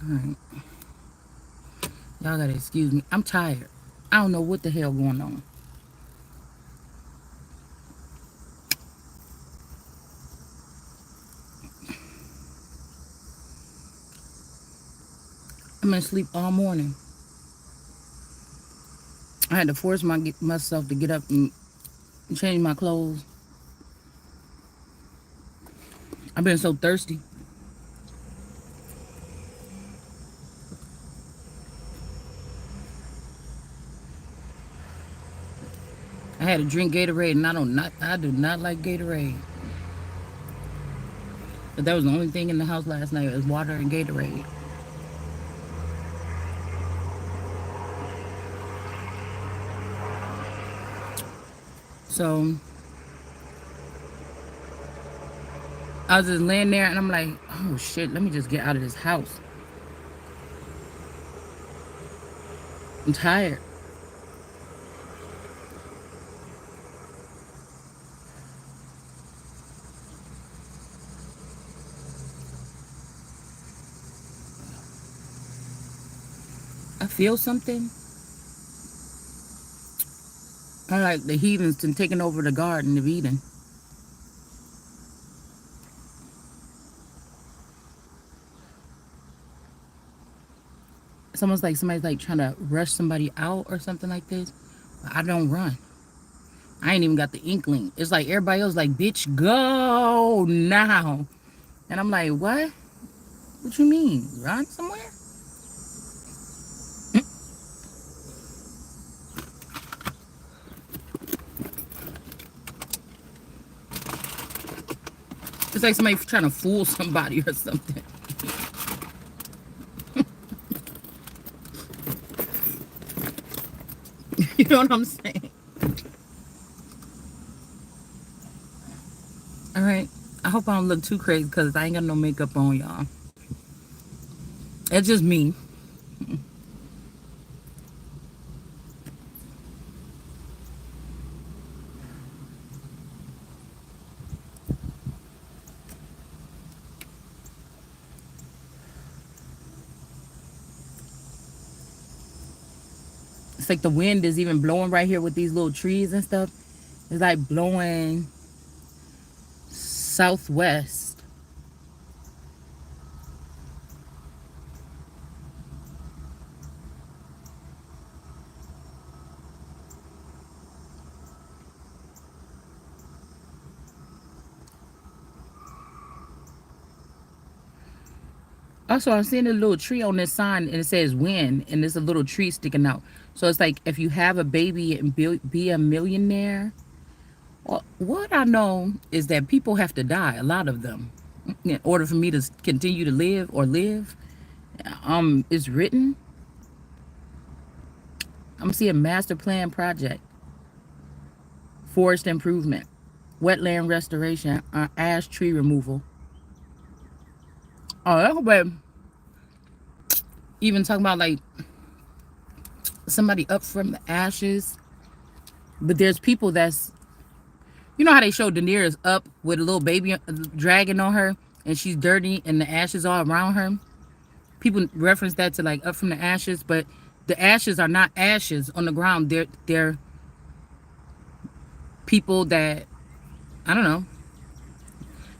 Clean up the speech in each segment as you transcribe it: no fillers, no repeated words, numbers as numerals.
Alright. Y'all gotta excuse me. I'm tired. I don't know what the hell going on. I'm in sleep all morning. I had to force myself to get up and change my clothes. I've been so thirsty. I had to drink Gatorade, and I do not like Gatorade. But that was the only thing in the house last night was water and Gatorade. So I was just laying there, and I'm like, oh shit, let me just get out of this house. I'm tired. I feel something. I like the heathens and taking over the Garden of Eden. It's almost like somebody's like trying to rush somebody out or something like this. But I don't run. I ain't even got the inkling. It's like everybody else like, bitch, go now. And I'm like, what? What you mean? Run somewhere? It's like somebody trying to fool somebody or something. You know what I'm saying? All right. I hope I don't look too crazy because I ain't got no makeup on, y'all. It's just me. It's like the wind is even blowing right here with these little trees and stuff. It's like blowing southwest. Also, I'm seeing a little tree on this sign and it says wind, and there's a little tree sticking out. So it's like if you have a baby and be a millionaire. Well, what I know is that people have to die, a lot of them, in order for me to continue to live or live. It's written. I'm seeing master plan project, forest improvement, wetland restoration, ash tree removal. Oh, that's but even talking about like somebody up from the ashes. But there's people that's, you know how they show Daenerys up with a little baby dragon on her, and she's dirty and the ashes all around her. People reference that to like up from the ashes, but the ashes are not ashes on the ground. They're people that, I don't know,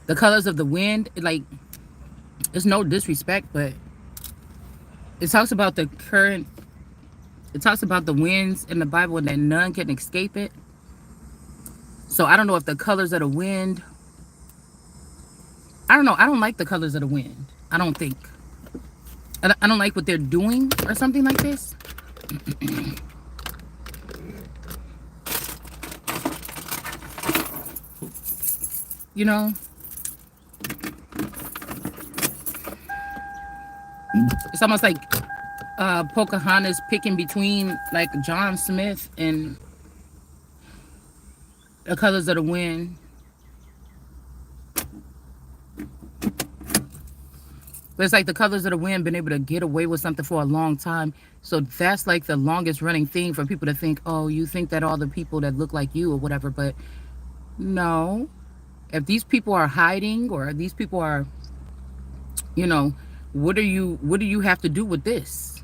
the colors of the wind. Like, it's no disrespect, but it talks about the current. It talks about the winds in the Bible and that none can escape it. So I don't know if the colors of the wind. I don't know. I don't like the colors of the wind. I don't think. I don't like what they're doing or something like this. You know, it's almost like Pocahontas picking between like John Smith and the colors of the wind. But it's like the colors of the wind been able to get away with something for a long time. So that's like the longest running thing for people to think, oh, you think that all the people that look like you or whatever. But no, if these people are hiding or these people are, you know, What do you have to do with this?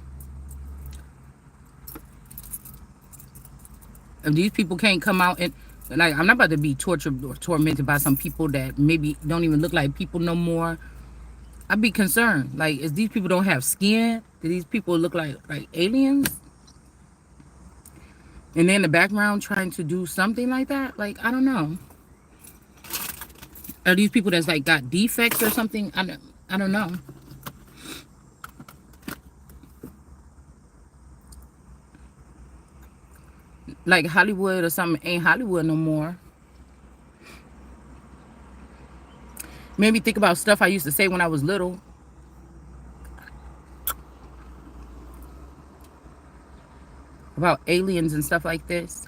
If these people can't come out and, like, I'm not about to be tortured or tormented by some people that maybe don't even look like people no more. I'd be concerned. Like, if these people don't have skin, do these people look like aliens? And then in the background trying to do something like that? Like, I don't know. Are these people that's like got defects or something? I don't know. Like Hollywood or something ain't Hollywood no more. Made me think about stuff I used to say when I was little about aliens and stuff like this.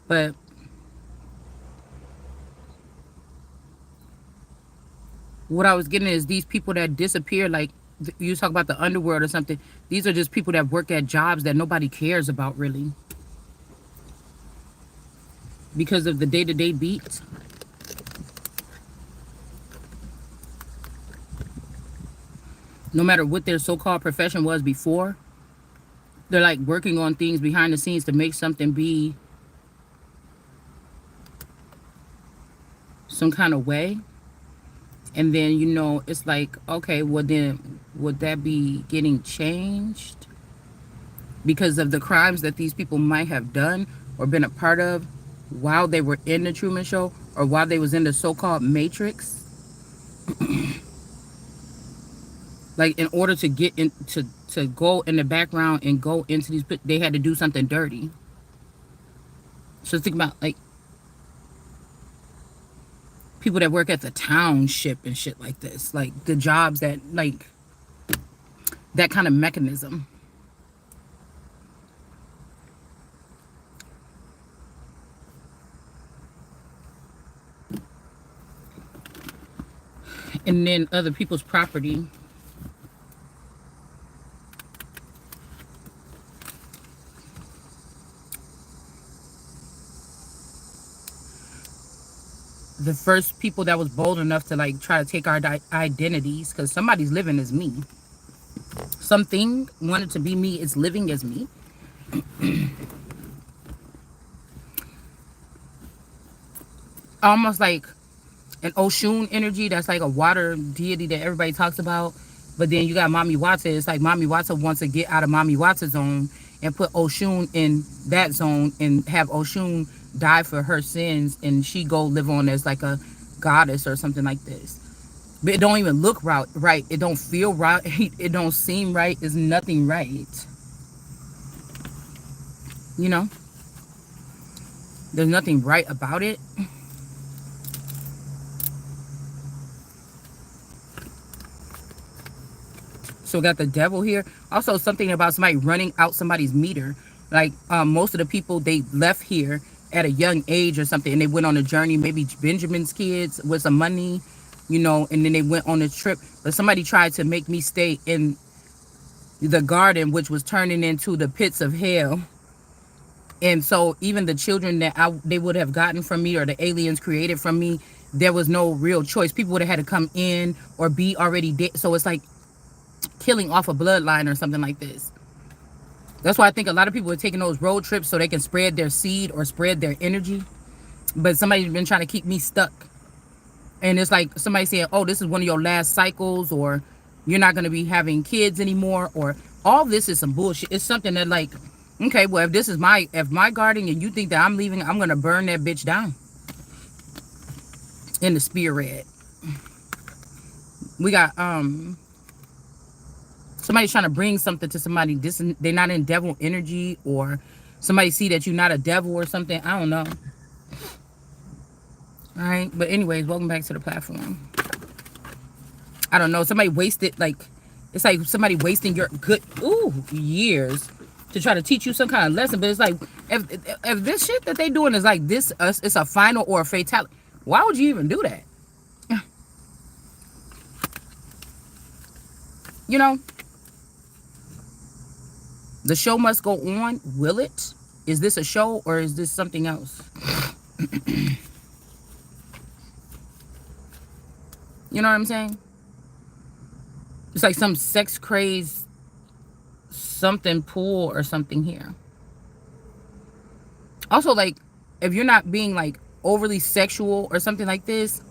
But what I was getting is these people that disappear, like you talk about the underworld or something. These are just people that work at jobs that nobody cares about really because of the day-to-day beats. No matter what their so-called profession was before, they're like working on things behind the scenes to make something be some kind of way. And then, it's like, okay, well then, would that be getting changed because of the crimes that these people might have done or been a part of while they were in the Truman Show or while they was in the so-called Matrix? Like, in order to get in, to go in the background and go into these, they had to do something dirty. So think about, like, people that work at the township and shit like this, like the jobs that, like, that kind of mechanism. And then other people's property. The first people that was bold enough to, like, try to take our identities, because somebody's living as me. Something wanted to be me, is living as me. Almost like an Oshun energy, that's like a water deity that everybody talks about. But then you got Mommy Wata. It's like Mommy Wata wants to get out of Mommy Wata's zone and put Oshun in that zone and have Oshun die for her sins, and she go live on as like a goddess or something like this. But it don't even look right. It don't feel right. It don't seem right. It's nothing right. You know? There's nothing right about it. So we got the devil here. Also something about somebody running out somebody's meter. Like, most of the people, they left here at a young age or something, and they went on a journey, maybe Benjamin's kids with some money, and then they went on a trip. But somebody tried to make me stay in the garden, which was turning into the pits of hell. And so even the children that they would have gotten from me, or the aliens created from me, there was no real choice. People would have had to come in or be already dead. So it's like killing off a bloodline or something like this. That's why I think a lot of people are taking those road trips so they can spread their seed or spread their energy. But somebody's been trying to keep me stuck. And it's like somebody saying, oh, this is one of your last cycles, or you're not going to be having kids anymore, or all this is some bullshit. It's something that, like, okay, well, if my garden and you think that I'm leaving, I'm going to burn that bitch down in the spirit. We got, somebody's trying to bring something to somebody. They're not in devil energy, or somebody see that you're not a devil or something. I don't know. All right. But anyways, welcome back to the platform. I don't know. Somebody wasted, like, it's like somebody wasting your good, years to try to teach you some kind of lesson. But it's like, if this shit that they doing is like this, it's a final or a fatality, why would you even do that? You know? The show must go on. Will it? Is this a show or is this something else? You know what I'm saying? It's like some sex crazed something pull or something here. Also, like, if you're not being like overly sexual or something like this,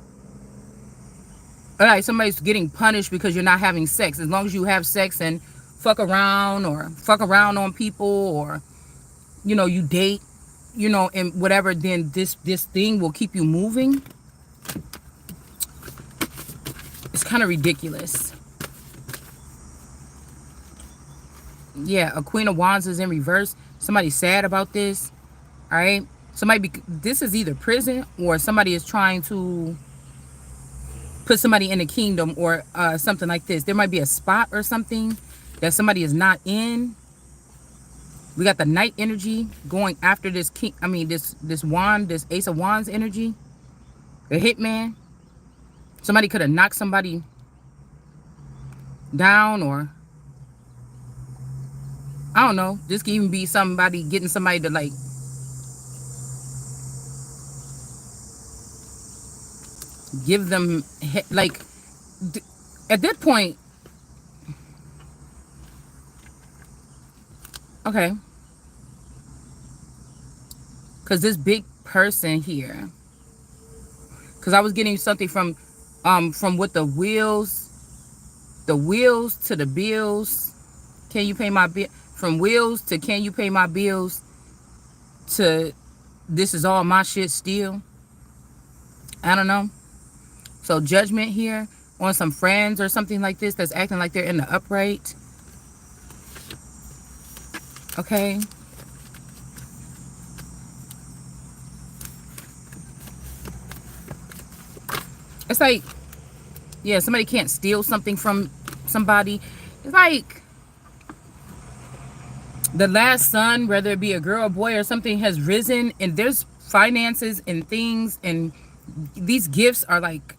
like somebody's getting punished because you're not having sex. As long as you have sex and fuck around on people, or you date, and whatever, then this thing will keep you moving. It's kind of ridiculous. Yeah, a Queen of Wands is in reverse. Somebody's sad about this. All right. This is either prison, or somebody is trying to put somebody in a kingdom, or something like this. There might be a spot or something that somebody is not in. We got the Knight energy going after this king. I mean, this wand, this Ace of Wands energy. The hitman. Somebody could have knocked somebody down, or I don't know. This can even be somebody getting somebody to like give them like at that point. Okay, because this big person here, because I was getting something from what the wheels to the bills. Can you pay my bill? From wheels to can you pay my bills, to this is all my shit still. I don't know. So judgment here on some friends or something like this that's acting like they're in the upright. Okay. It's like, yeah, somebody can't steal something from somebody. It's like the last son, whether it be a girl or boy or something, has risen, and there's finances and things, and these gifts are like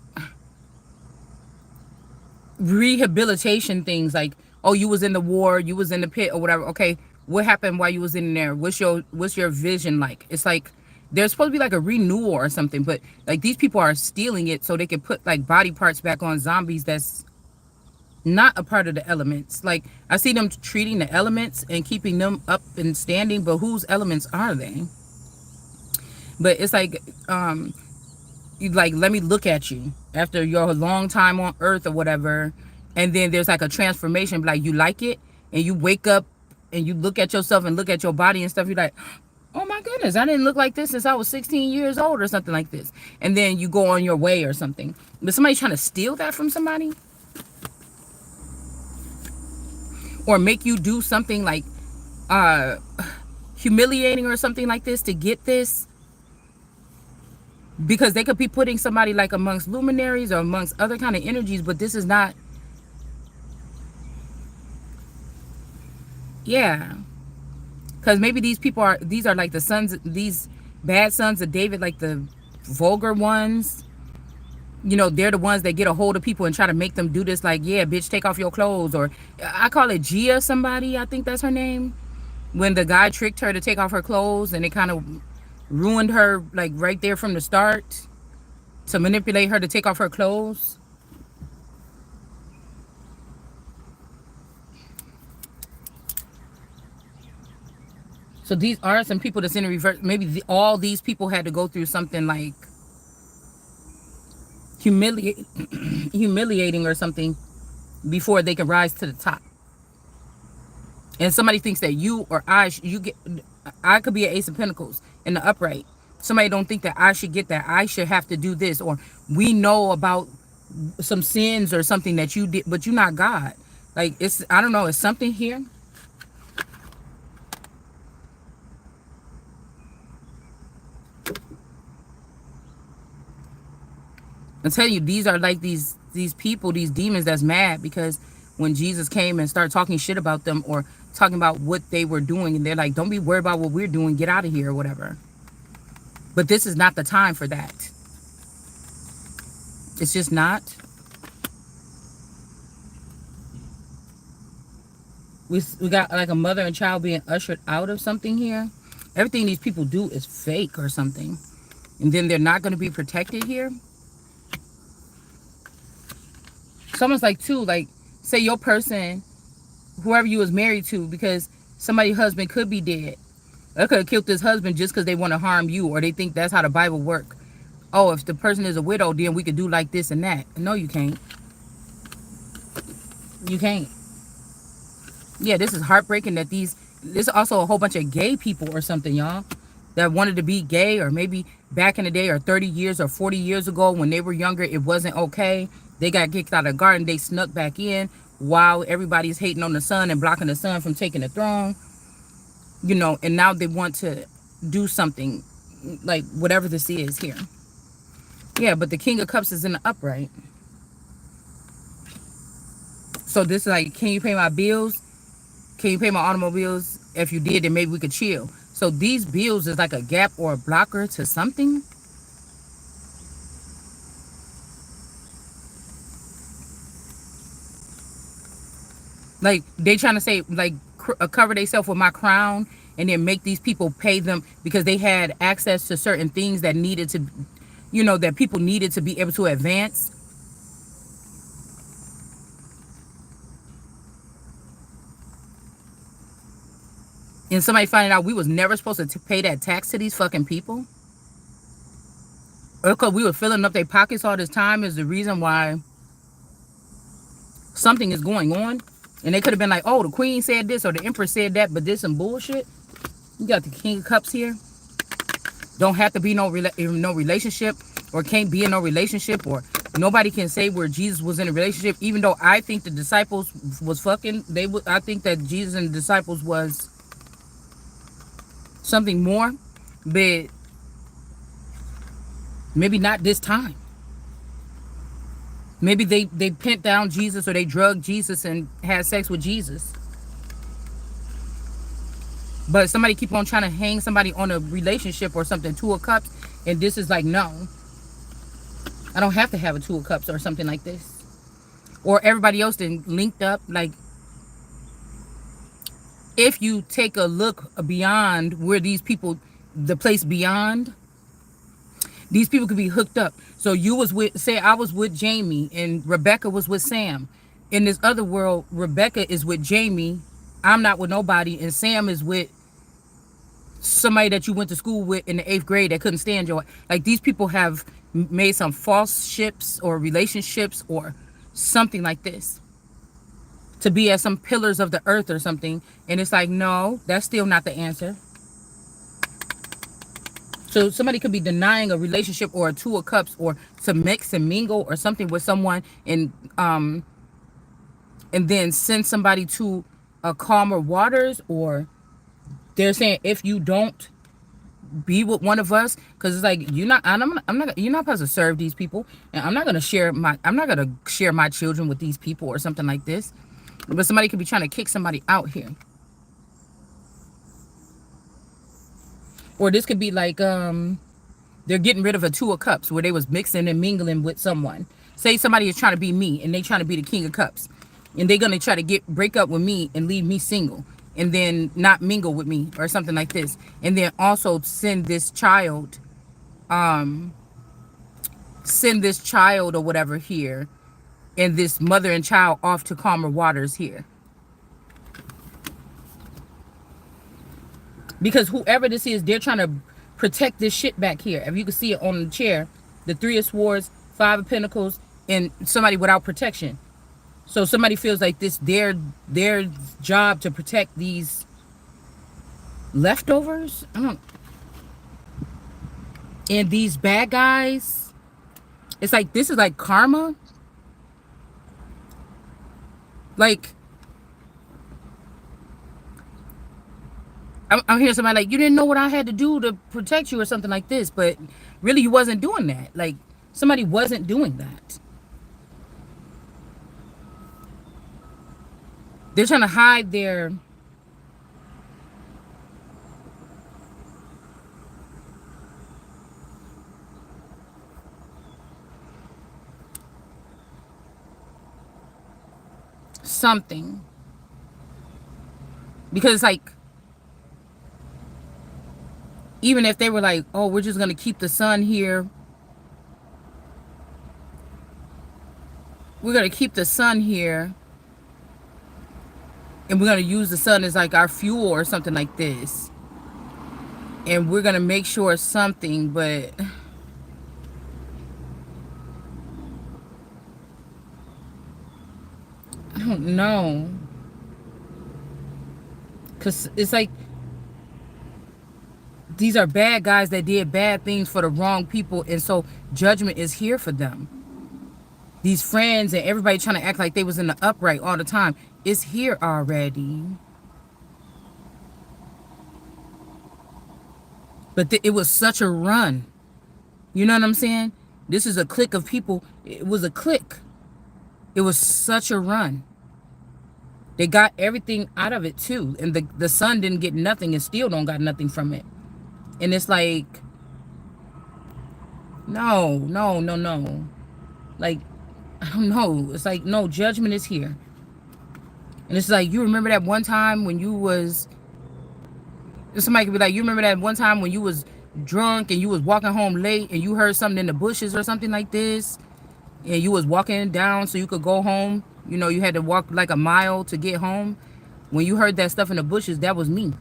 rehabilitation things. Like, oh, you was in the war, you was in the pit or whatever. Okay, what happened while you was in there? What's your vision like? It's like there's supposed to be like a renewal or something, but like these people are stealing it so they can put like body parts back on zombies that's not a part of the elements. Like, I see them treating the elements and keeping them up and standing, but whose elements are they? But it's like, you like, let me look at you after your long time on earth or whatever, and then there's like a transformation, like you like it, and you wake up and you look at yourself and look at your body and stuff, you're like, oh my goodness, I didn't look like this since I was 16 years old or something like this. And then you go on your way or something. But somebody's trying to steal that from somebody, or make you do something like humiliating or something like this to get this, because they could be putting somebody like amongst luminaries or amongst other kind of energies, but this is not. Yeah, because maybe these are like the sons, these bad sons of David, like the vulgar ones. They're the ones that get a hold of people and try to make them do this, like, yeah, bitch, take off your clothes. Or I call it Gia somebody, I think that's her name, when the guy tricked her to take off her clothes, and it kind of ruined her, like, right there from the start, to manipulate her to take off her clothes. So these are some people that's in the reverse. Maybe all these people had to go through something like humiliating or something before they can rise to the top. And somebody thinks that you or I could be an Ace of Pentacles in the upright. Somebody don't think that I should get that. I should have to do this, or we know about some sins or something that you did, but you're not God. Like, I don't know, it's something here. I tell you, these are like these people, these demons that's mad because when Jesus came and started talking shit about them, or talking about what they were doing, and they're like, don't be worried about what we're doing, get out of here or whatever. But this is not the time for that. It's just not. We got like a mother and child being ushered out of something here. Everything these people do is fake or something. and then they're not going to be protected here. Someone's like, too, like, say your person, whoever you was married to, because somebody's husband could be dead. They could have killed this husband just because they want to harm you, or they think that's how the Bible work. Oh, if the person is a widow, then we could do like this and that. No, you can't. You can't. Yeah, this is heartbreaking that this is also a whole bunch of gay people or something, y'all, that wanted to be gay, or maybe back in the day, or 30 years or 40 years ago when they were younger, it wasn't okay. They got kicked out of the garden. They snuck back in while everybody's hating on the sun and blocking the sun from taking the throne, and now they want to do something like whatever this is here. Yeah, but the King of Cups is in the upright. So this is like, can you pay my bills? Can you pay my automobiles? If you did, then maybe we could chill. So these bills is like a gap or a blocker to something. Like they trying to say, like, cover themselves with my crown, and then make these people pay them because they had access to certain things that needed to, that people needed to be able to advance. And somebody finding out we was never supposed to pay that tax to these fucking people. Or because we were filling up their pockets all this time is the reason why something is going on. And they could have been like, oh, the queen said this or the empress said that, but this some bullshit. You got the King of Cups here. Don't have to be no relationship, or can't be in no relationship, or nobody can say where Jesus was in a relationship. Even though I think the disciples was fucking, I think that Jesus and the disciples was something more, but maybe not this time. Maybe they pinned down Jesus, or they drugged Jesus and had sex with Jesus. But somebody keep on trying to hang somebody on a relationship or something, Two of Cups, and this is like, no, I don't have to have a Two of Cups or something like this. Or everybody else then linked up. Like, if you take a look beyond where these people, the place beyond, these people could be hooked up. So you was with, say I was with Jamie and Rebecca was with Sam. In this other world, Rebecca is with Jamie. I'm not with nobody. And Sam is with somebody that you went to school with in the 8th grade that couldn't stand your, like, these people have made some false ships or relationships or something like this to be as some pillars of the earth or something. And it's like, no, that's still not the answer. So somebody could be denying a relationship or a Two of Cups, or to mix and mingle or something with someone, and then send somebody to a calmer waters. Or they're saying, if you don't be with one of us, because it's like, you're not supposed to serve these people, and I'm not gonna share my children with these people or something like this. But somebody could be trying to kick somebody out here. Or this could be like, they're getting rid of a Two of Cups, where they was mixing and mingling with someone. Say somebody is trying to be me, and they trying to be the King of Cups, and they're gonna try to break up with me and leave me single, and then not mingle with me or something like this. And then also send this child or whatever here, and this mother and child off to calmer waters here. Because whoever this is, they're trying to protect this shit back here. If you can see it on the chair, the Three of Swords, Five of Pentacles, and somebody without protection. So somebody feels like this their job to protect these leftovers. And these bad guys. It's like, this is like karma. Like, I'm hearing somebody like, you didn't know what I had to do to protect you or something like this. But really, you wasn't doing that. Like, somebody wasn't doing that. They're trying to hide their something. Because, like, even if they were like, oh, we're just going to keep the sun here. We're going to keep the sun here. And we're going to use the sun as like our fuel or something like this. And we're going to make sure something, but I don't know. Because it's like these are bad guys that did bad things for the wrong people. And so judgment is here for them. These friends and everybody trying to act like they was in the upright all the time. It's here already. But it was such a run. You know what I'm saying? This is a clique of people. It was a clique. It was such a run. They got everything out of it too. And the son didn't get nothing and still don't got nothing from it. And it's like, no. Like, I don't know. It's like, no, judgment is here. And it's like, you remember that one time when you was, somebody could be like, you remember that one time when you was drunk and you was walking home late and you heard something in the bushes or something like this, and you was walking down so you could go home. You know, you had to walk like a mile to get home. When you heard that stuff in the bushes, that was me.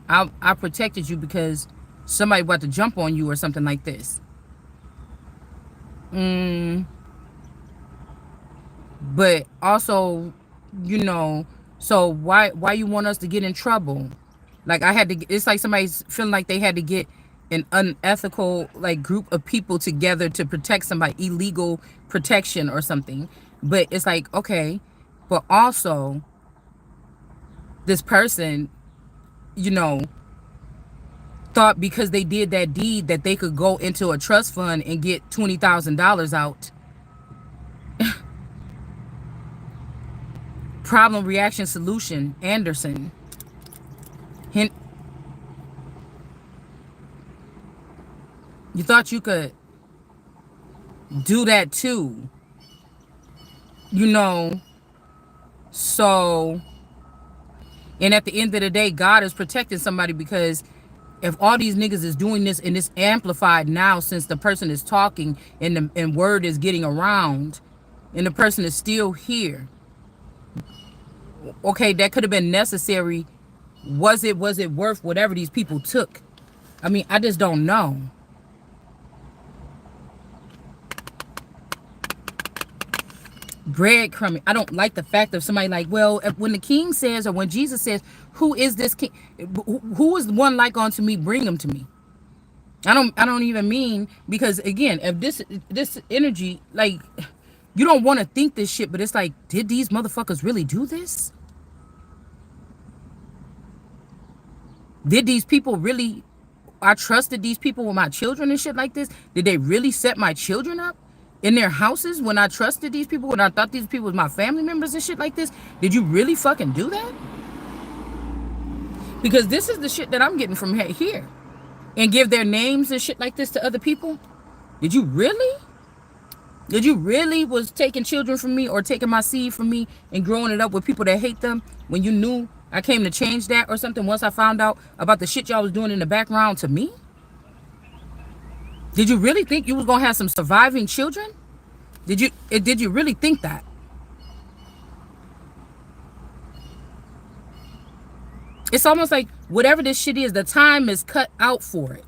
I protected you because somebody about to jump on you or something like this. But also, you know, so why you want us to get in trouble? Like I had to, it's like somebody's feeling like they had to get an unethical like group of people together to protect somebody, illegal protection or something. But it's like, okay, but also this person, you know, thought because they did that deed that they could go into a trust fund and get $20,000 out. Problem, reaction, solution, Anderson. Hint. You thought you could do that too. You know, so, and at the end of the day, God is protecting somebody, because if all these niggas is doing this and it's amplified now since the person is talking and word is getting around and the person is still here. Okay, that could have been necessary. Was it worth whatever these people took? I mean, I just don't know. Breadcrumbing. I don't like the fact of somebody like, well, when the king says, or when Jesus says, who is this king? Who is the one like unto me? Bring him to me. I don't even mean, because again, if this energy, like, you don't want to think this shit, but it's like, did these motherfuckers really do this? Did these people really, I trusted these people with my children and shit like this? Did they really set my children up in their houses when I trusted these people, when I thought these people was my family members and shit like this? Did you really fucking do that? Because this is the shit that I'm getting from here. And give their names and shit like this to other people? Did you really? Did you really was taking children from me or taking my seed from me and growing it up with people that hate them when you knew I came to change that or something once I found out about the shit y'all was doing in the background to me? Did you really think you was going to have some surviving children? Did you really think that? It's almost like whatever this shit is, the time is cut out for it.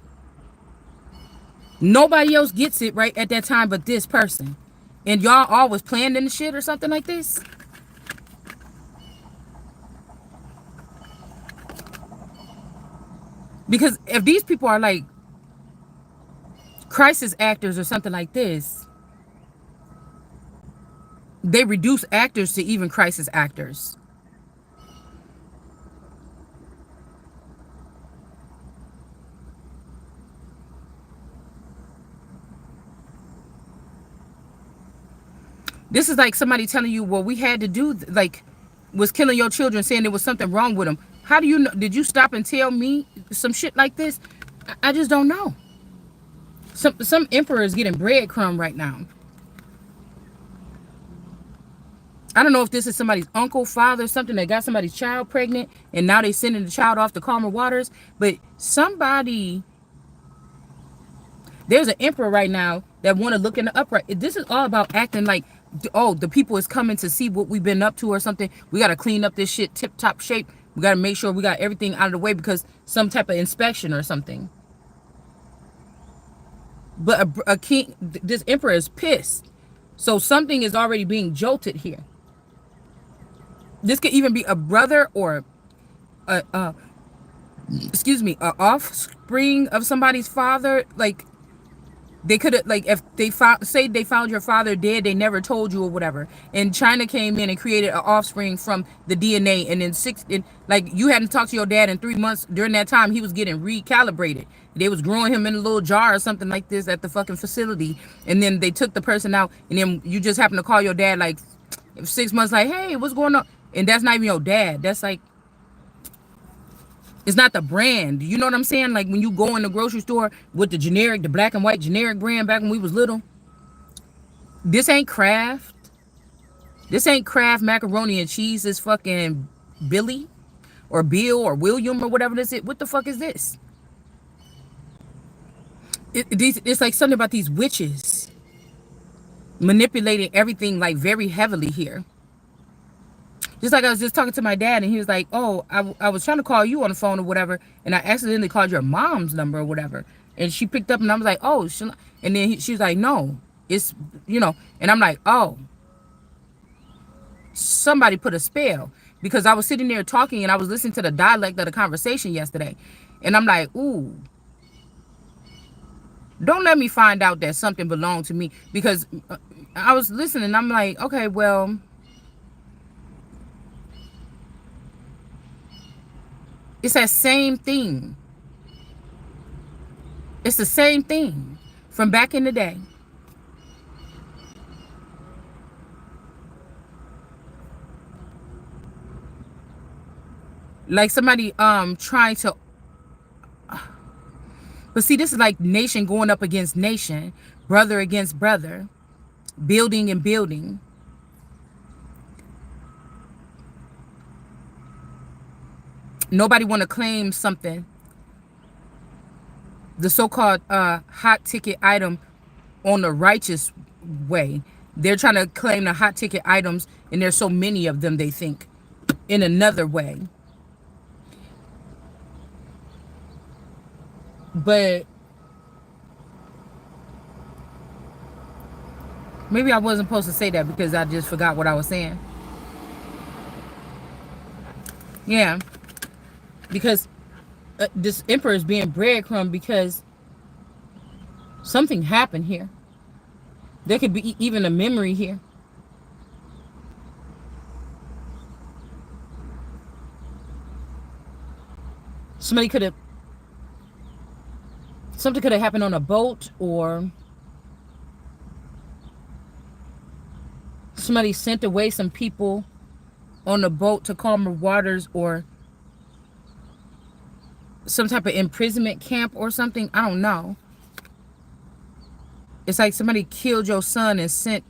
Nobody else gets it right at that time but this person. And y'all always planned in the shit or something like this? Because if these people are like crisis actors or something like this, they reduce actors to even crisis actors. This is like somebody telling you, well, we had to do, like, was killing your children, saying there was something wrong with them. How do you know? Did you stop and tell me some shit like this? I just don't know. Some emperor is getting breadcrumb right now. I don't know if this is somebody's uncle, father, something that got somebody's child pregnant, and now they sending the child off to calmer waters. But somebody, there's an emperor right now that want to look in the upright. This is all about acting like, oh, the people is coming to see what we've been up to or something. We got to clean up this shit tip top shape. We got to make sure we got everything out of the way because some type of inspection or something. But a king, this emperor is pissed. So something is already being jolted here. This could even be a brother or a excuse me, a offspring of somebody's father. Like they could have, like, if they found, say they found your father dead, they never told you or whatever, and China came in and created an offspring from the DNA, and like you hadn't talked to your dad in 3 months. During that time he was getting recalibrated. They was growing him in a little jar or something like this at the fucking facility, and then they took the person out, and then you just happen to call your dad like 6 months, like, hey, what's going on? And that's not even your dad. That's like, it's not the brand. You know what I'm saying? Like when you go in the grocery store with the generic, the black and white generic brand back when we was little. This ain't Kraft. This ain't Kraft macaroni and cheese. This fucking Billy or Bill or William or whatever this is. What the fuck is this? It's like something about these witches manipulating everything like very heavily here. Just like I was just talking to my dad, and he was like, oh, I was trying to call you on the phone or whatever, and I accidentally called your mom's number or whatever. And she picked up, and I was like, oh, and then she was like, no, it's, and I'm like, oh, somebody put a spell. Because I was sitting there talking, and I was listening to the dialect of the conversation yesterday. And I'm like, ooh, don't let me find out that something belonged to me. Because I was listening, and I'm like, okay, well, it's that same thing. It's the same thing from back in the day. Like somebody trying to, but see, this is like nation going up against nation, brother against brother, building and building. Nobody want to claim something, the so-called hot ticket item, on the righteous way. They're trying to claim the hot ticket items, and there's so many of them, they think, in another way. But maybe I wasn't supposed to say that because I just forgot what I was saying. Yeah. Because this emperor is being breadcrumb because something happened here. There could be even a memory here. Something could have happened on a boat, or somebody sent away some people on the boat to calmer waters, or some type of imprisonment camp or something. I don't know. It's like somebody killed your son and sent.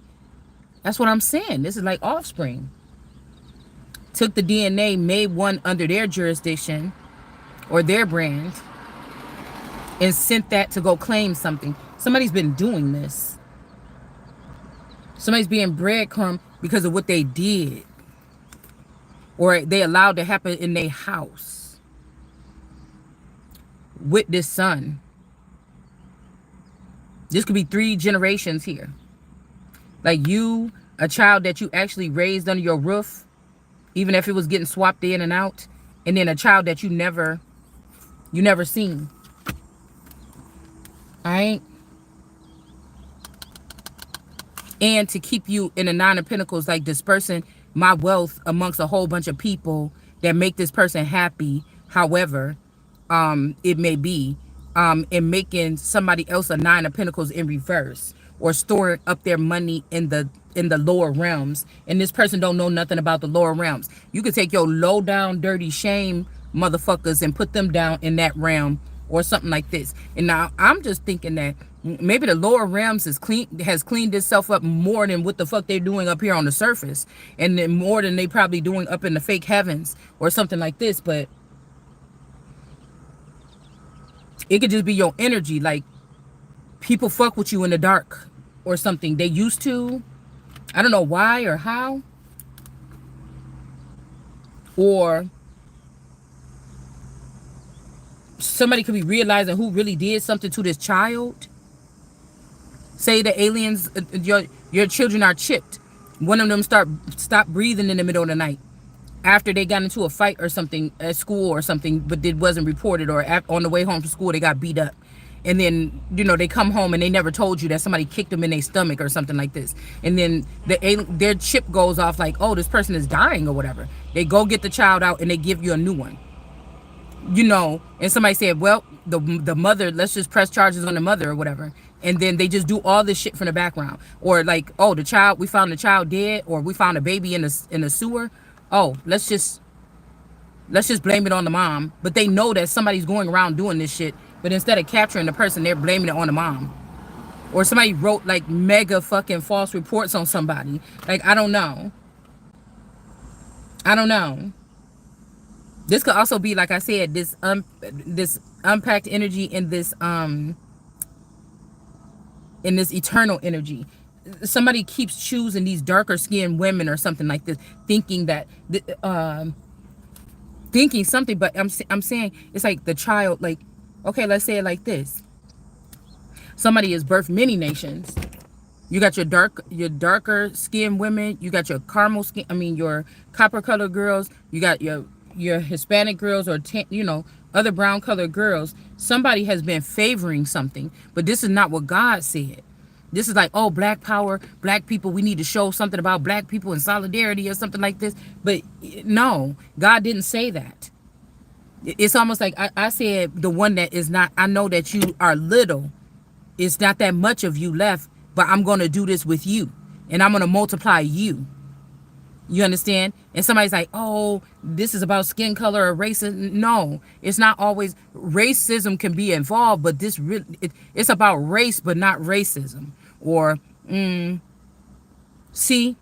That's what I'm saying. This is like offspring. Took the DNA, made one under their jurisdiction or their brand, and sent that to go claim something. Somebody's been doing this. Somebody's being breadcrumb because of what they did, or they allowed to happen in their house with this son. This could be 3 generations here. Like you, a child that you actually raised under your roof, even if it was getting swapped in and out, and then a child that you never seen. Alright? And to keep you in the 9 of Pentacles, like dispersing my wealth amongst a whole bunch of people that make this person happy, however it may be, and making somebody else a 9 of Pentacles in reverse, or storing up their money in the lower realms, and this person don't know nothing about the lower realms. You could take your low down dirty shame motherfuckers and put them down in that realm or something like this. And now I'm just thinking that Maybe the lower realms has cleaned itself up more than what the fuck they're doing up here on the surface, and then more than they probably doing up in the fake heavens or something like this. But it could just be your energy. Like, people fuck with you in the dark or something. They used to. I don't know why or how. Or somebody could be realizing who really did something to this child. Say the aliens, your children are chipped. One of them stop breathing in the middle of the night after they got into a fight or something at school or something, but it wasn't reported, or on the way home from school they got beat up. And then, they come home and they never told you that somebody kicked them in their stomach or something like this. And then their chip goes off like, oh, this person is dying or whatever. They go get the child out and they give you a new one. And somebody said, well, the mother, let's just press charges on the mother or whatever. And then they just do all this shit from the background. Or like, oh, we found the child dead, or we found a baby in the sewer. Oh, let's just blame it on the mom. But they know that somebody's going around doing this shit. But instead of capturing the person, they're blaming it on the mom. Or somebody wrote like mega fucking false reports on somebody. Like, I don't know. This could also be, like I said, this unpacked energy in this eternal energy. Somebody keeps choosing these darker skinned women or something like this, thinking that thinking something. But I'm saying it's like the child. Like, okay, let's say it like this: somebody has birthed many nations. You got your darker skinned women. You got your your copper colored girls. You got your Hispanic girls, or other brown colored girls. Somebody has been favoring something, but this is not what God said. This is like, oh, black power, black people, we need to show something about black people in solidarity or something like this. But no, God didn't say that. It's almost like I said, the one that is not, I know that you are little. It's not that much of you left, but I'm going to do this with you, and I'm going to multiply you. You understand? And somebody's like, oh, this is about skin color or racism. No, it's not always. Racism can be involved, but it's about race, but not racism. Or, see,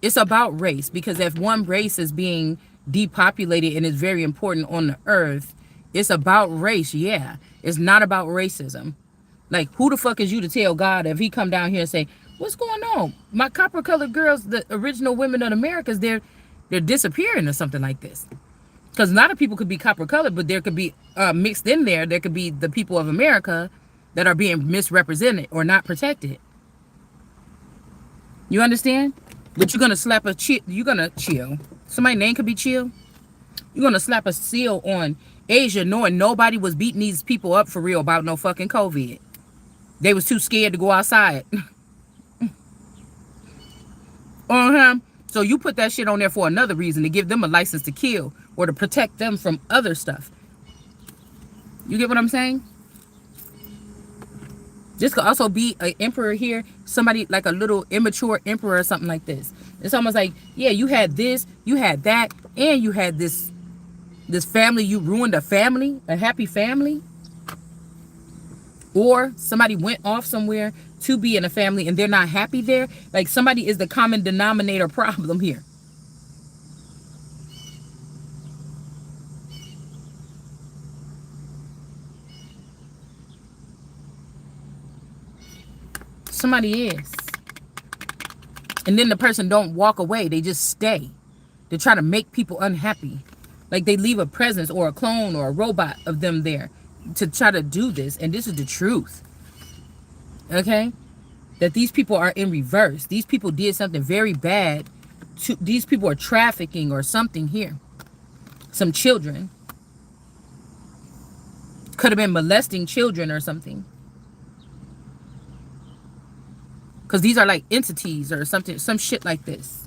it's about race, because if one race is being depopulated and is very important on the earth, it's about race, yeah. It's not about racism. Like, who the fuck is you to tell God if he come down here and say, what's going on? My copper colored girls, the original women of America, they're disappearing or something like this. Because a lot of people could be copper colored, but there could be mixed in there. There could be the people of America that are being misrepresented or not protected. You understand? But you're gonna slap you're gonna chill. Somebody's name could be Chill. You're gonna slap a seal on Asia, knowing nobody was beating these people up for real about no fucking COVID. They was too scared to go outside. So you put that shit on there for another reason, to give them a license to kill or to protect them from other stuff. You get what I'm saying? This could also be an emperor here, somebody like a little immature emperor or something like this. It's almost like, yeah, you had this, you had that, and you had this family. You ruined a family, a happy family. Or somebody went off somewhere to be in a family and they're not happy there. Like, somebody is the common denominator problem here. Somebody is. And then the person don't walk away. They just stay. They try to make people unhappy. Like, they leave a presence or a clone or a robot of them there to try to do this. And this is the truth. Okay? That these people are in reverse. These people did something very bad. These people are trafficking or something here. Some children. Could have been molesting children or something. Because these are like entities or something, some shit like this.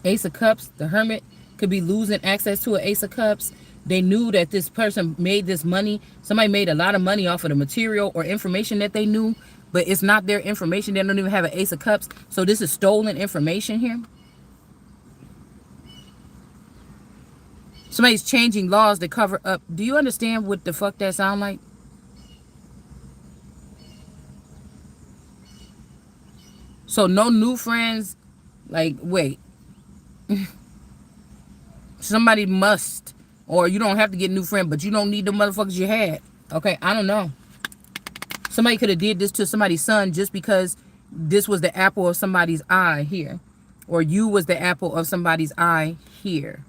Ace of Cups, the Hermit could be losing access to an Ace of Cups. They knew that this person made this money. Somebody made a lot of money off of the material or information that they knew, but it's not their information. They don't even have an Ace of Cups. So this is stolen information here. Somebody's changing laws to cover up. Do you understand what the fuck that sound like? So no new friends. Like, wait. Somebody must. Or you don't have to get a new friend, but you don't need the motherfuckers you had. Okay, I don't know. Somebody could have did this to somebody's son just because this was the apple of somebody's eye here. Or you was the apple of somebody's eye here.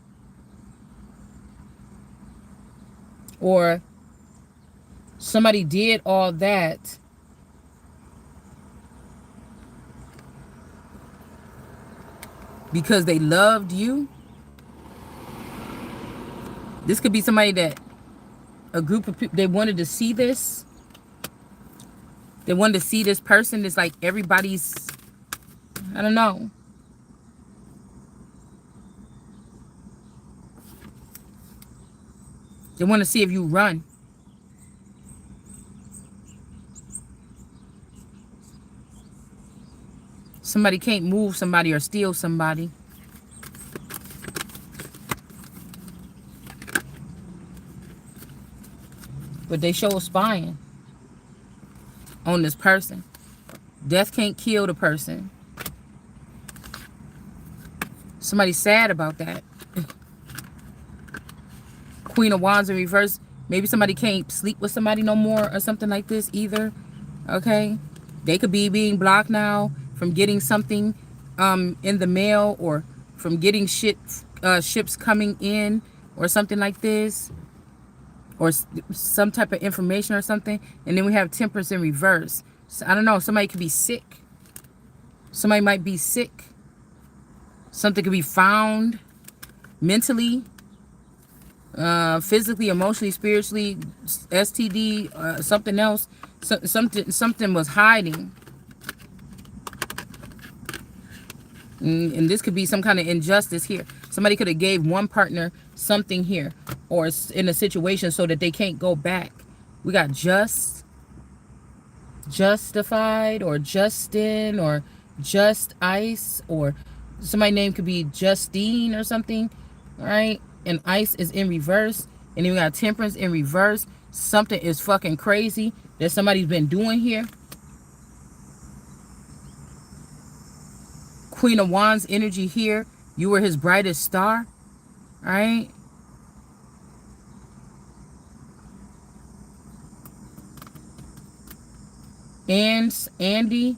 Or somebody did all that because they loved you. This could be somebody that a group of people, they wanted to see this. They wanted to see this person. It's like everybody's, I don't know. They want to see if you run. Somebody can't move somebody or steal somebody. But they show spying on this person. Death can't kill the person. Somebody's sad about that. Queen of Wands in reverse. Maybe somebody can't sleep with somebody no more or something like this either. Okay? They could be being blocked now from getting something in the mail, or from getting ships coming in or something like this, or some type of information or something. And then we have Temperance in reverse. So, I don't know. Somebody could be sick. Somebody might be sick. Something could be found mentally, physically, emotionally, spiritually, STD, something else. Something was hiding. And this could be some kind of injustice here. Somebody could have gave one partner something here, or in a situation so that they can't go back. We got justified, or Justin, or just ice, or somebody's name could be Justine or something. All right, and ice is in reverse, and then we got Temperance in reverse. Something is fucking crazy that somebody's been doing here. Queen of Wands energy here. You were his brightest star. All right. And Andy,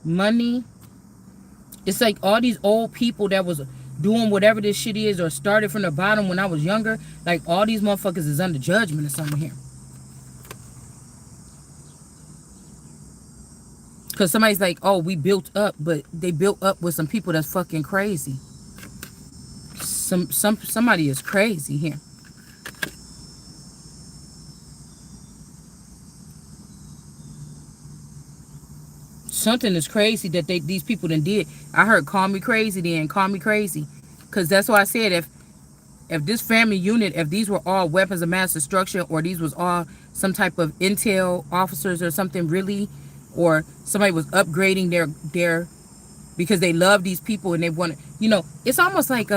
money. It's like all these old people that was doing whatever this shit is, or started from the bottom when I was younger. Like all these motherfuckers is under judgment or something here. Because somebody's like, oh, we built up, but they built up with some people that's fucking crazy. Somebody is crazy here. Something is crazy that these people done did. I heard call me crazy then, call me crazy. Because that's why I said if this family unit, if these were all weapons of mass destruction, or these was all some type of intel officers or something really, or somebody was upgrading their because they love these people and they want to, you know, it's almost like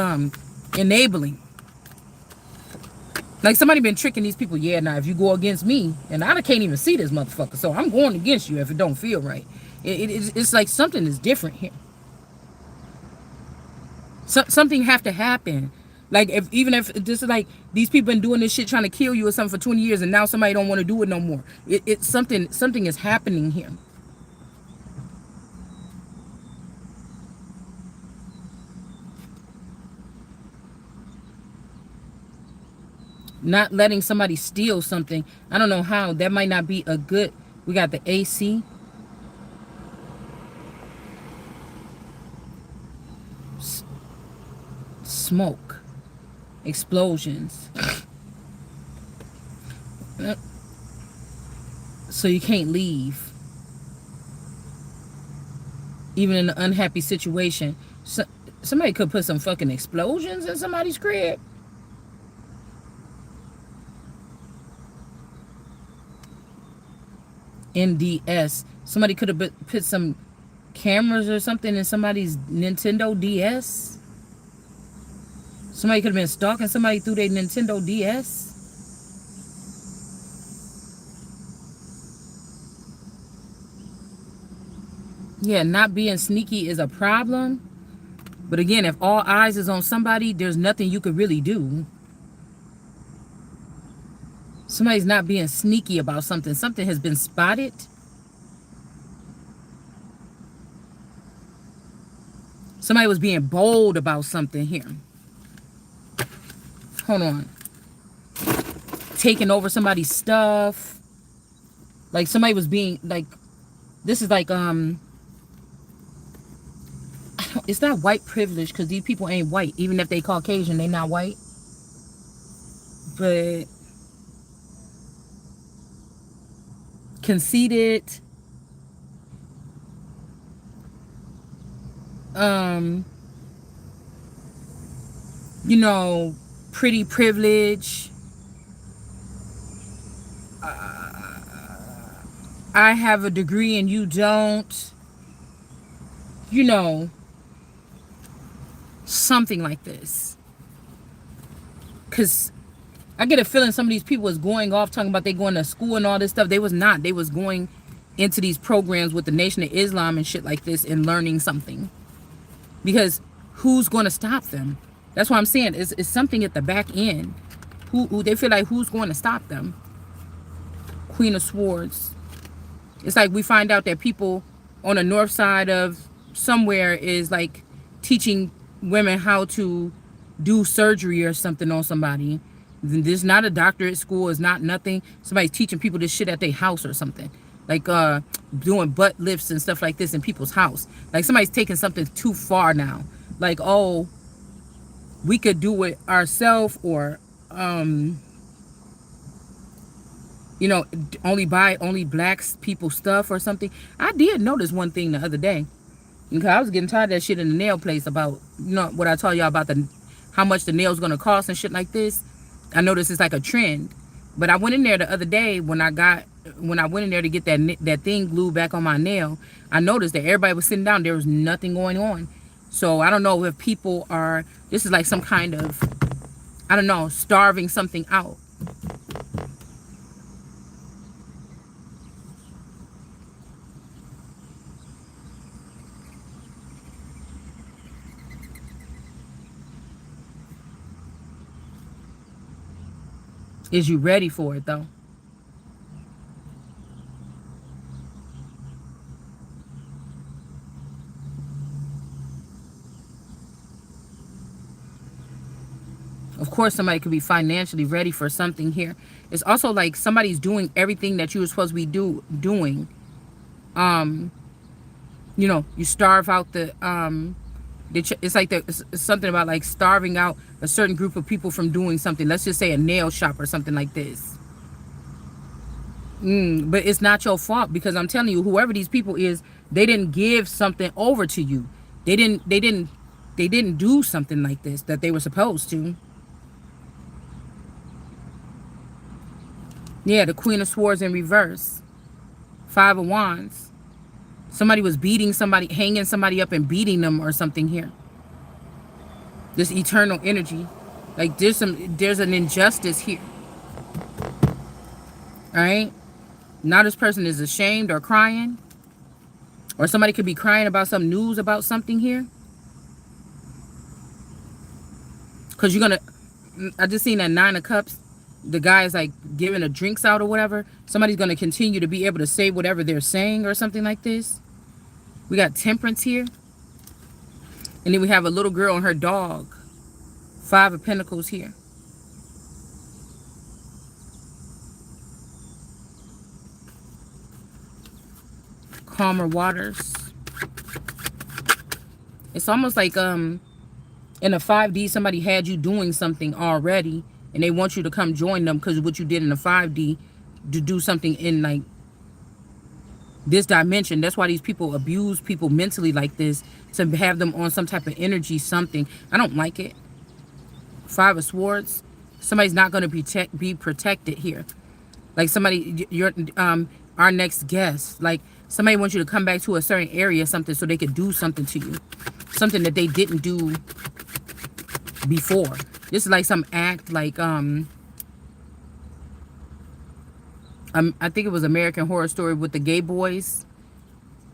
enabling. Like somebody been tricking these people. Yeah, now if you go against me, and I can't even see this motherfucker, so I'm going against you if it don't feel right. It's like something is different here. Something have to happen. Like even if this is like these people been doing this shit trying to kill you or something for 20 years, and now somebody don't want to do it no more. It's something is happening here. Not letting somebody steal something. I don't know how. That might not be a good. We got the AC. Smoke. Explosions. So you can't leave. Even in an unhappy situation. Somebody could put some fucking explosions in somebody's crib. NDS. Somebody could have put some cameras or something in somebody's Nintendo DS. Somebody could have been stalking somebody through their Nintendo DS. Yeah, not being sneaky is a problem. But again, if all eyes is on somebody, there's nothing you could really do. Somebody's not being sneaky about something. Something has been spotted. Somebody was being bold about something here. Hold on. Taking over somebody's stuff. Like somebody was being like, this is like, it's not white privilege because these people ain't white. Even if they Caucasian, they not white. But conceited, you know, pretty privilege. I have a degree and you don't. You know, something like this. Because I get a feeling some of these people was going off talking about they going to school and all this stuff. They was not. They was going into these programs with the Nation of Islam and shit like this and learning something. Because who's going to stop them? That's what I'm saying. It's something at the back end. Who they feel like who's going to stop them? Queen of Swords. It's like we find out that people on the north side of somewhere is like teaching women how to do surgery or something on somebody. There's not a doctorate school. It's not nothing. Somebody's teaching people this shit at their house or something. Like doing butt lifts and stuff like this in people's house. Like somebody's taking something too far now. Like, oh, we could do it ourselves, or you know, only buy only black people stuff or something. I did notice one thing the other day. Because I was getting tired of that shit in the nail place about, you know, what I told y'all about how much the nail's gonna cost and shit like this. I noticed it's like a trend. But I went in there the other day when I went in there to get that thing glued back on my nail. I noticed that everybody was sitting down. There was nothing going on. So I don't know if people are, this is like some kind of, I don't know, starving something out. Is you ready for it though? Of course, somebody could be financially ready for something here. It's also like somebody's doing everything that you were supposed to be doing. You know, you starve out it's like it's something about like starving out a certain group of people from doing something. Let's just say a nail shop or something like this. But it's not your fault, because I'm telling you, whoever these people is, they didn't give something over to you. They didn't do something like this that they were supposed to. Yeah, the Queen of Swords in reverse. Five of Wands. Somebody was beating somebody, hanging somebody up and beating them or something here. This eternal energy. Like there's an injustice here. All right? Now this person is ashamed or crying. Or somebody could be crying about some news about something here. Because you're going to, I just seen that 9 of Cups. The guy is like giving the drinks out or whatever. Somebody's going to continue to be able to say whatever they're saying or something like this. We got Temperance here. And then we have a little girl and her dog. 5 of Pentacles here. Calmer waters. It's almost like in a 5D somebody had you doing something already and they want you to come join them because of what you did in a 5D to do something in like this dimension. That's why these people abuse people mentally like this, to have them on some type of energy something. I don't like it. 5 of Swords. Somebody's not going to be protected here. Like somebody, our next guest. Like somebody wants you to come back to a certain area or something so they could do something to you. Something that they didn't do before. This is like some act like I think it was American Horror Story with the gay boys.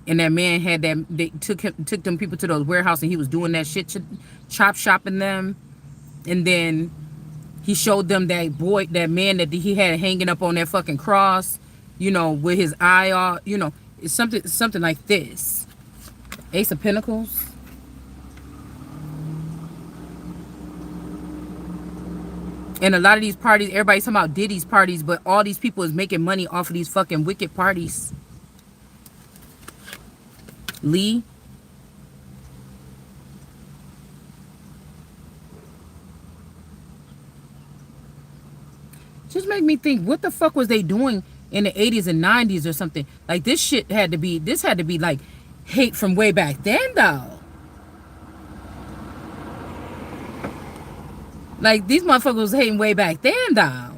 And that man had that, they took them people to those warehouse and he was doing that shit, chop shopping them. And then he showed them that boy, that man that he had hanging up on that fucking cross, you know, with his eye off, you know, it's something like this. Ace of Pentacles. And a lot of these parties, everybody's talking about Diddy's parties, but all these people is making money off of these fucking wicked parties. Lee. Just make me think, what the fuck was they doing in the 80s and 90s or something? Like this shit had to be like hate from way back then though. Like these motherfuckers was hating way back then though.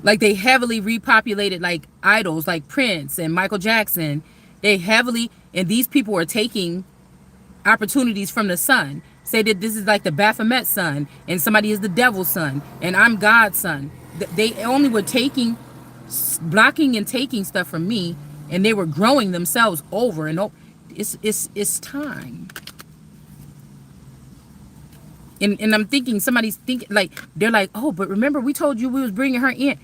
Like they heavily repopulated like idols like Prince and Michael Jackson. They heavily, and these people are taking opportunities from the sun. Say that this is like the Baphomet son and somebody is the devil's son and I'm God's son. They only were taking, blocking and taking stuff from me, and they were growing themselves over and over. It's time. And I'm thinking somebody's thinking like, they're like, oh, but remember we told you we was bringing her in.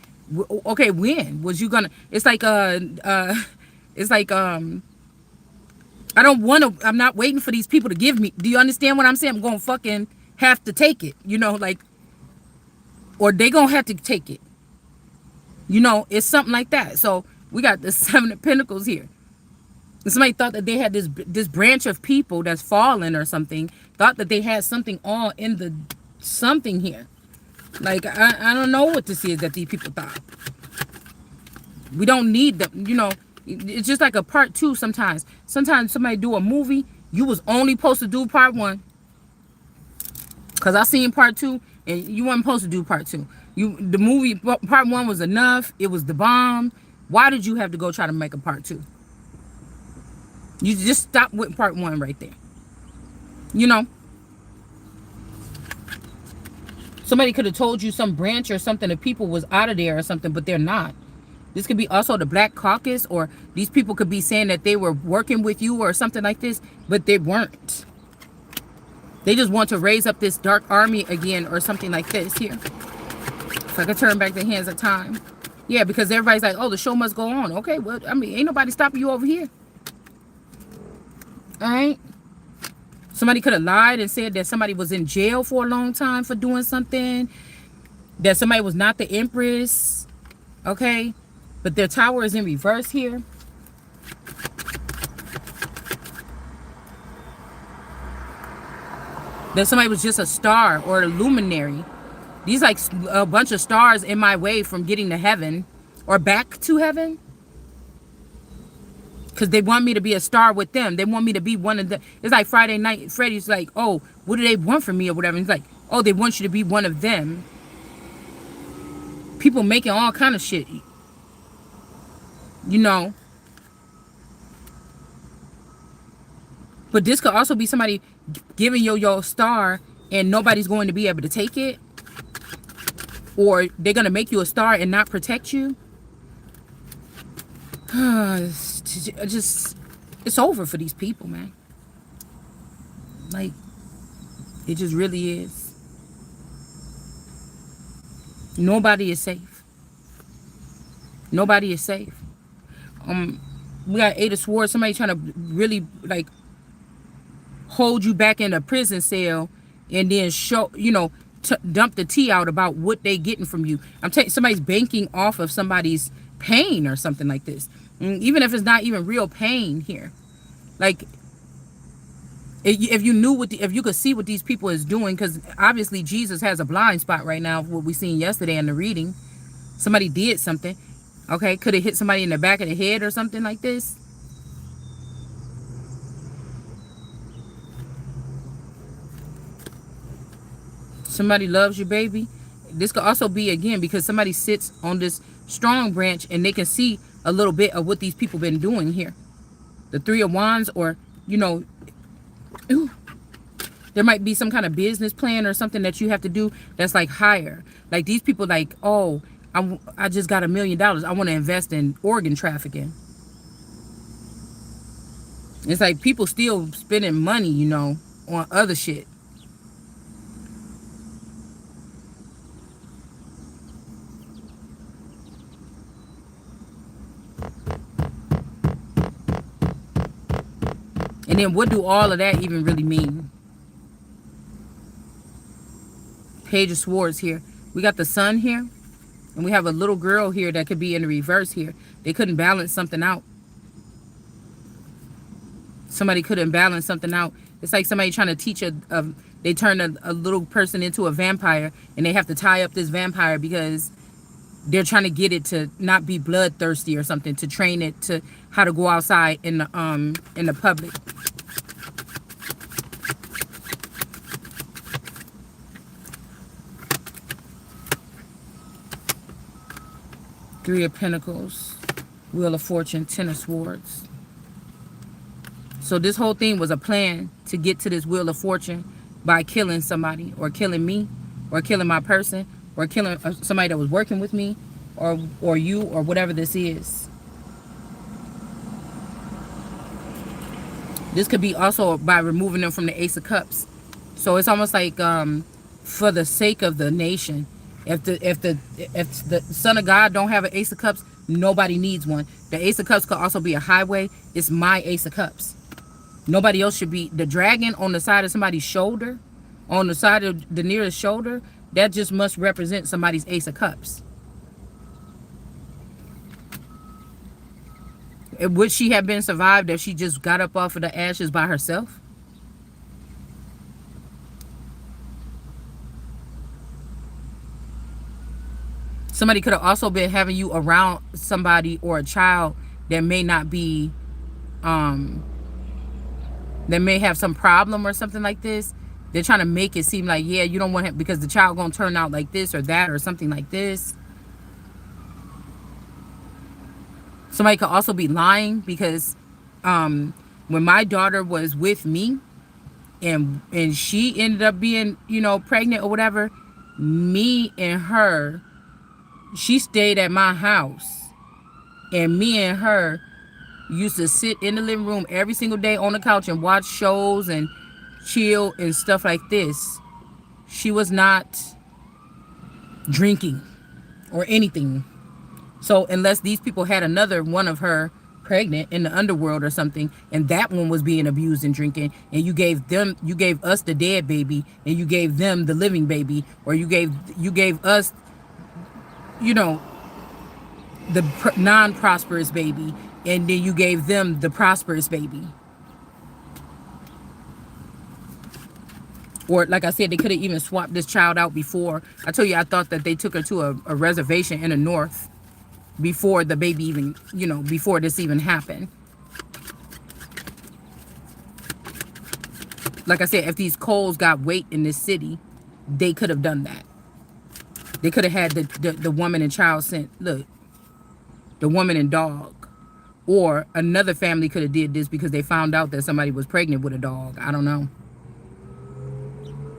Okay, when was you gonna? It's like it's like I don't want to. I'm not waiting for these people to give me. Do you understand what I'm saying? I'm gonna fucking have to take it. You know, like, or they gonna have to take it. You know, it's something like that. So we got the Seven of Pentacles here. And somebody thought that they had this branch of people that's fallen or something. Thought that they had something all in the something here. Like, I don't know what this is that these people thought. We don't need them, you know. It's just like a part two sometimes. Sometimes somebody do a movie, you was only supposed to do part one. Because I seen part two, and you weren't supposed to do part two. The movie, part one was enough. It was the bomb. Why did you have to go try to make a part two? You just stop with part one right there. You know? Somebody could have told you some branch or something of people was out of there or something, but they're not. This could be also the Black Caucus, or these people could be saying that they were working with you or something like this, but they weren't. They just want to raise up this dark army again or something like this here. If I could turn back the hands of time. Yeah, because everybody's like, oh, the show must go on. Okay, well, I mean, ain't nobody stopping you over here. All right? Somebody could have lied and said that somebody was in jail for a long time for doing something. That somebody was not the Empress. Okay? But their tower is in reverse here. That somebody was just a star or a luminary. These like a bunch of stars in my way from getting to heaven or back to heaven. Because they want me to be a star with them. They want me to be one of them. It's like Friday night. Freddy's like, oh, what do they want from me or whatever? And he's like, oh, they want you to be one of them. People making all kind of shit. You know. But this could also be somebody giving you your star and nobody's going to be able to take it. Or they're going to make you a star and not protect you. It's over for these people, man. Like, it just really is. Nobody is safe. Nobody is safe. We got Eight of Swords. Somebody trying to really like hold you back in a prison cell and then show, you know, dump the tea out about what they getting from you. I'm telling you, somebody's banking off of somebody's pain or something like this. Even if it's not even real pain here. Like, if you knew if you could see what these people is doing, because obviously Jesus has a blind spot right now, what we seen yesterday in the reading. Somebody did something. Okay, could have hit somebody in the back of the head or something like this. Somebody loves you, baby. This could also be, again, because somebody sits on this strong branch and they can see a little bit of what these people been doing here. The Three of Wands, or, you know, ooh, there might be some kind of business plan or something that you have to do that's like higher. Like these people like, oh, I just got $1 million. I want to invest in organ trafficking. It's like people still spending money, you know, on other shit. And then what do all of that even really mean? Page of Swords here. We got the Sun here. And we have a little girl here that could be in the reverse here. They couldn't balance something out. Somebody couldn't balance something out. It's like somebody trying to teach they turn a little person into a vampire. And they have to tie up this vampire because they're trying to get it to not be bloodthirsty or something. To train it to how to go outside in the public. Three of Pentacles, Wheel of Fortune, Ten of Swords. So this whole thing was a plan to get to this Wheel of Fortune by killing somebody, or killing me, or killing my person, or killing somebody that was working with me, or you, or whatever this is. This could be also by removing them from the Ace of Cups. So it's almost like for the sake of the nation. If the Son of God don't have an Ace of Cups, nobody needs one. The Ace of Cups could also be a highway. It's my Ace of Cups. Nobody else should be. The dragon on the side of somebody's shoulder, on the side of the nearest shoulder, that just must represent somebody's Ace of Cups. Would she have been survived if she just got up off of the ashes by herself? Somebody could have also been having you around somebody or a child that may not be, that may have some problem or something like this. They're trying to make it seem like, yeah, you don't want him because the child gonna turn out like this or that or something like this. Somebody could also be lying because when my daughter was with me and she ended up being, you know, pregnant or whatever, me and her, she stayed at my house, and me and her used to sit in the living room every single day on the couch and watch shows and chill and stuff like this. She was not drinking or anything. So unless these people had another one of her pregnant in the underworld or something, and that one was being abused and drinking, and you gave us the dead baby, and you gave them the living baby, or you gave us, you know, the non-prosperous baby, and then you gave them the prosperous baby. Or like I said, they could have even swapped this child out before. I told you I thought that they took her to a reservation in the north before the baby even, you know, before this even happened. Like I said, if these Coles got weight in this city, they could have done that. They could have had the woman and child sent, look, the woman and dog. Or another family could have did this because they found out that somebody was pregnant with a dog. I don't know.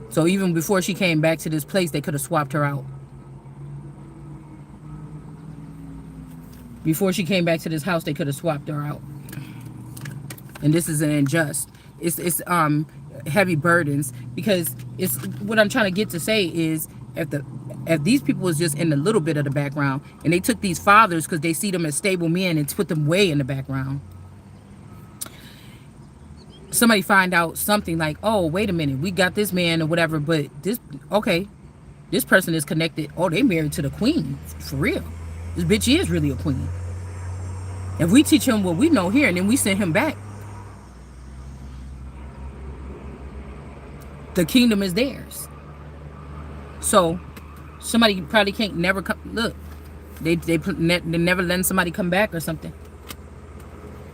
So even before she came back to this place, they could have swapped her out. Before she came back to this house, they could have swapped her out. And this is an unjust. It's heavy burdens, because it's what I'm trying to get to say is if these people was just in a little bit of the background, and they took these fathers because they see them as stable men and put them way in the background. Somebody find out something like, oh, wait a minute, we got this man or whatever, but this person is connected. Oh, they married to the queen, for real. This bitch is really a queen. If we teach him what we know here and then we send him back, the kingdom is theirs. So somebody probably can't never come. Look, they never letting somebody come back or something.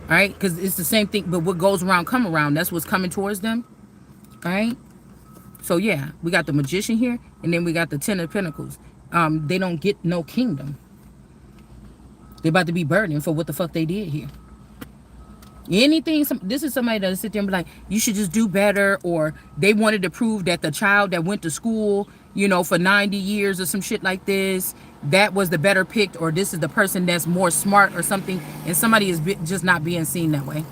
All right, because it's the same thing, but what goes around come around. That's what's coming towards them. All right. So yeah, we got the Magician here, and then we got the Ten of Pentacles. they don't get no kingdom. They about to be burdened for what the fuck they did here. Anything, this is somebody that'll sit there and be like, you should just do better, or they wanted to prove that the child that went to school, you know, for 90 years or some shit like this, that was the better picked, or this is the person that's more smart or something, and somebody is just not being seen that way.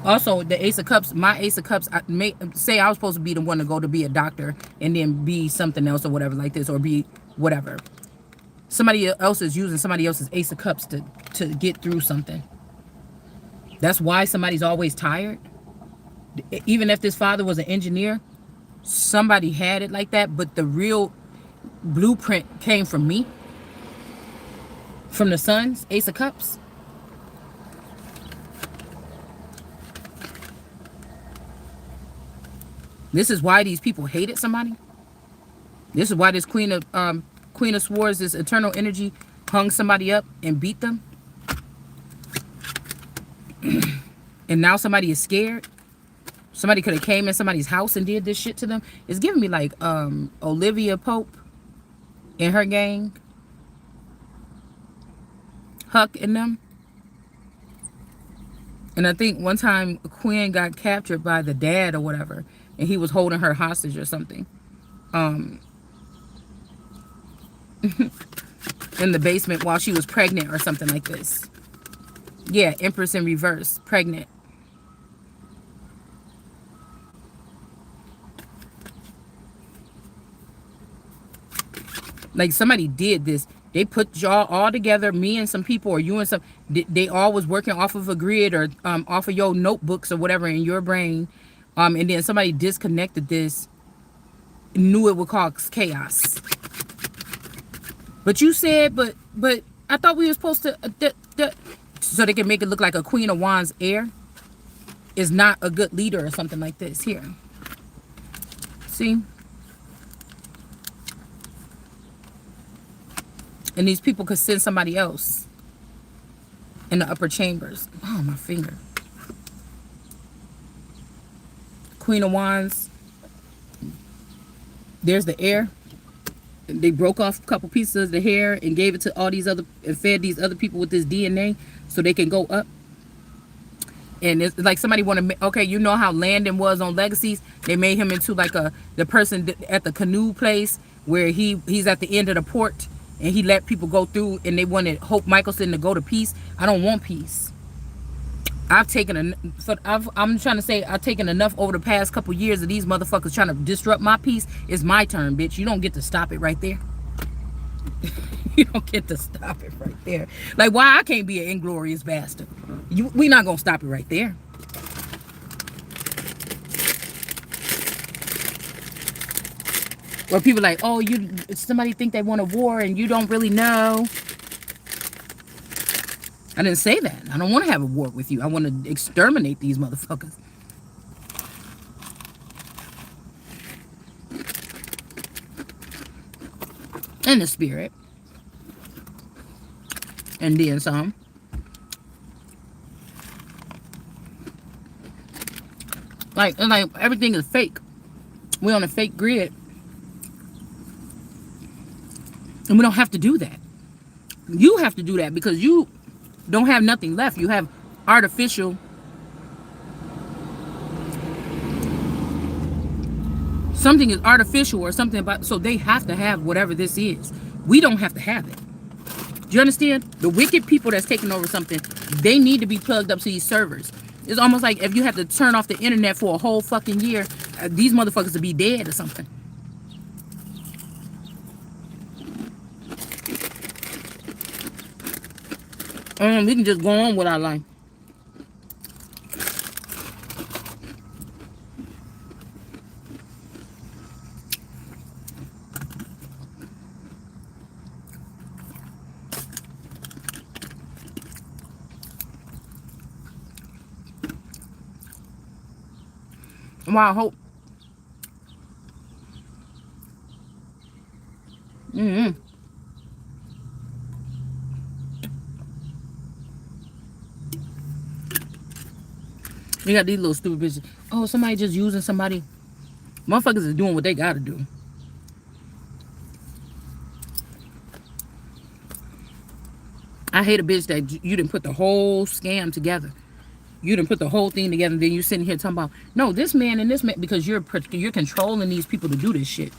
Also, the Ace of Cups, my Ace of Cups, I may say I was supposed to be the one to go to be a doctor and then be something else or whatever like this, or be whatever. Somebody else is using somebody else's Ace of Cups to get through something. That's why somebody's always tired. Even if this father was an engineer, somebody had it like that, but the real blueprint came from me, from the son's Ace of Cups. This is why these people hated somebody. This is why this Queen of Swords, this eternal energy, hung somebody up and beat them. And now somebody is scared. Somebody could have came in somebody's house and did this shit to them. It's giving me like Olivia Pope and her gang. Huck and them. And I think one time Quinn got captured by the dad or whatever, and he was holding her hostage or something. In the basement while she was pregnant or something like this. Yeah, Empress in reverse, pregnant. Like somebody did this. They put y'all all together, me and some people, or you and some, they all was working off of a grid or off of your notebooks or whatever in your brain. And then somebody disconnected this, knew it would cause chaos. But you said, but I thought we were supposed to, so they can make it look like a Queen of Wands heir is not a good leader or something like this. Here. See? And these people could send somebody else in the upper chambers. Oh, my finger. Queen of Wands. There's the heir. They broke off a couple pieces of the hair and gave it to all these other, and fed these other people with this DNA so they can go up. And it's like somebody want to, okay, you know how Landon was on Legacies? They made him into like the person at the canoe place where he's at the end of the port and he let people go through, and they wanted Hope Michelson to go to peace. I don't want peace. I'm trying to say I've taken enough over the past couple years of these motherfuckers trying to disrupt my peace. It's my turn, bitch. You don't get to stop it right there. You don't get to stop it right there. Like, why I can't be an inglorious bastard? We not gonna stop it right there. Or people like, oh, somebody think they want a war and you don't really know. I didn't say that. I don't want to have a war with you. I want to exterminate these motherfuckers. In the spirit. And then some. Like everything is fake. We're on a fake grid. And we don't have to do that. You have to do that because you don't have nothing left. You have artificial. Something is artificial or something about, so they have to have whatever this is. We don't have to have it. Do you understand? The wicked people that's taking over something, they need to be plugged up to these servers. It's almost like if you have to turn off the internet for a whole fucking year, these motherfuckers would be dead or something. We can just go on with our life. Well, I hope. You got these little stupid bitches. Oh, somebody just using somebody. Motherfuckers is doing what they gotta do. I hate a bitch that you didn't put the whole scam together. You didn't put the whole thing together, and then you sitting here talking about, no, this man and this man, because you're controlling these people to do this shit.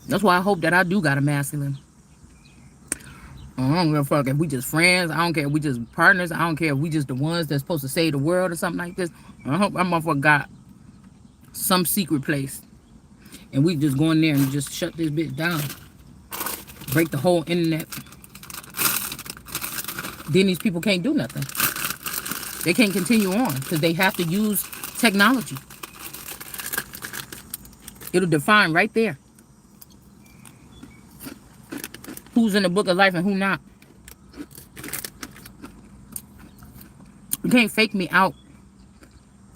That's why I hope that I do got a masculine. I don't give a fuck if we just friends. I don't care if we just partners. I don't care if we just the ones that's supposed to save the world or something like this. I hope my motherfucker got some secret place. And we just go in there and just shut this bitch down. Break the whole internet. Then these people can't do nothing. They can't continue on because they have to use technology. It'll define right there who's in the book of life and who not. You can't fake me out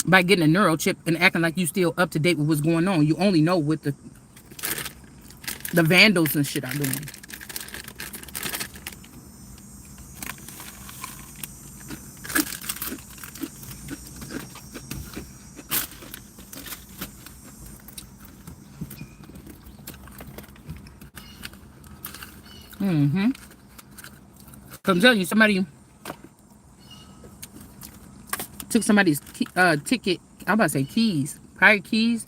by getting a neural chip and acting like you still up to date with what's going on. You only know what the vandals and shit are doing. I'm telling you, somebody took somebody's ticket. I'm about to say keys, private keys,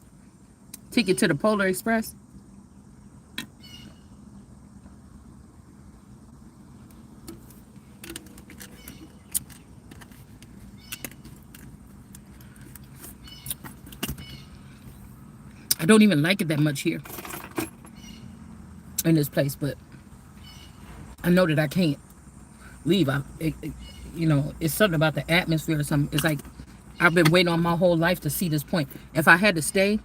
ticket to the Polar Express. I don't even like it that much here in this place, but I know that I can't leave. You know, it's something about the atmosphere or something. It's like I've been waiting on my whole life to see this point. If I had to stay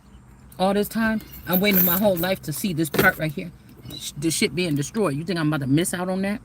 all this time, I'm waiting my whole life to see this part right here. The shit being destroyed. You think I'm about to miss out on that?